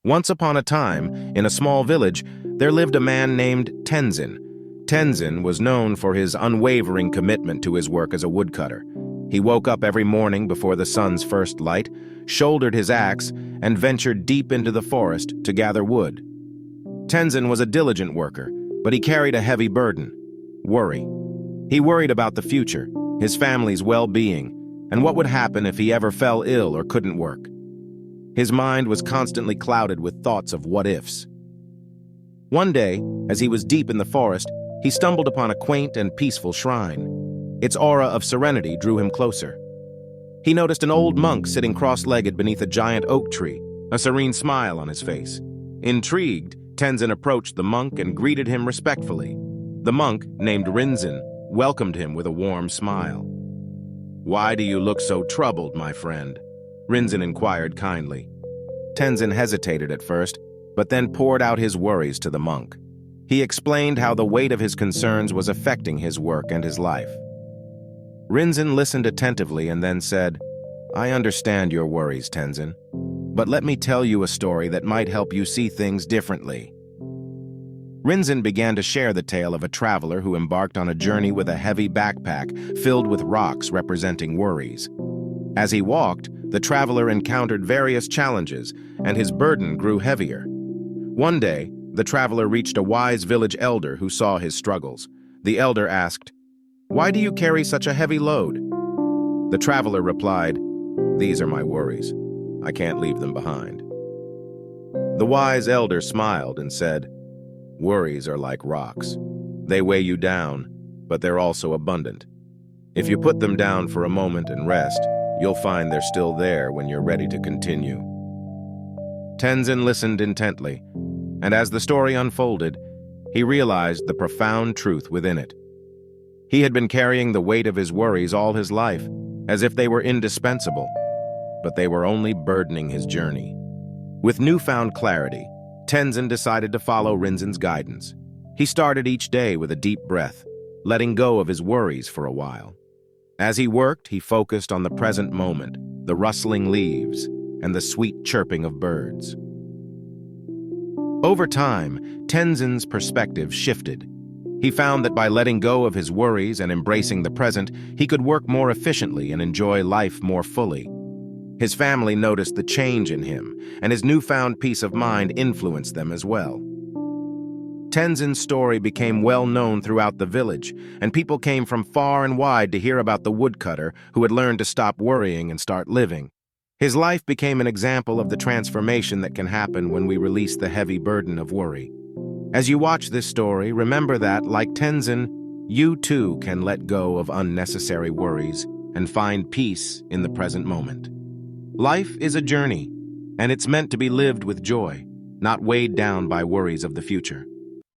Once upon a time, in a small village, there lived a man named Tenzin. Tenzin was known for his unwavering commitment to his work as a woodcutter. He woke up every morning before the sun's first light, shouldered his axe, and ventured deep into the forest to gather wood. Tenzin was a diligent worker, but he carried a heavy burden: worry. He worried about the future, his family's well-being, and what would happen if he ever fell ill or couldn't work. His mind was constantly clouded with thoughts of what-ifs. One day, as he was deep in the forest, he stumbled upon a quaint and peaceful shrine. Its aura of serenity drew him closer. He noticed an old monk sitting cross-legged beneath a giant oak tree, a serene smile on his face. Intrigued, Tenzin approached the monk and greeted him respectfully. The monk, named Rinzin, welcomed him with a warm smile. "Why do you look so troubled, my friend?" Rinzin inquired kindly. Tenzin hesitated at first, but then poured out his worries to the monk. He explained how the weight of his concerns was affecting his work and his life. Rinzin listened attentively and then said, "I understand your worries, Tenzin, but let me tell you a story that might help you see things differently." Rinzin began to share the tale of a traveler who embarked on a journey with a heavy backpack filled with rocks representing worries. As he walked, the traveler encountered various challenges, and his burden grew heavier. One day, the traveler reached a wise village elder who saw his struggles. The elder asked, "Why do you carry such a heavy load?" The traveler replied, "These are my worries. I can't leave them behind." The wise elder smiled and said, "Worries are like rocks. They weigh you down, but they're also abundant. If you put them down for a moment and rest, you'll find they're still there when you're ready to continue." Tenzin listened intently, and as the story unfolded, he realized the profound truth within it. He had been carrying the weight of his worries all his life, as if they were indispensable, but they were only burdening his journey. With newfound clarity, Tenzin decided to follow Rinzin's guidance. He started each day with a deep breath, letting go of his worries for a while. As he worked, he focused on the present moment, the rustling leaves, and the sweet chirping of birds. Over time, Tenzin's perspective shifted. He found that by letting go of his worries and embracing the present, he could work more efficiently and enjoy life more fully. His family noticed the change in him, and his newfound peace of mind influenced them as well. Tenzin's story became well known throughout the village, and people came from far and wide to hear about the woodcutter who had learned to stop worrying and start living. His life became an example of the transformation that can happen when we release the heavy burden of worry. As you watch this story, remember that, like Tenzin, you too can let go of unnecessary worries and find peace in the present moment. Life is a journey, and it's meant to be lived with joy, not weighed down by worries of the future.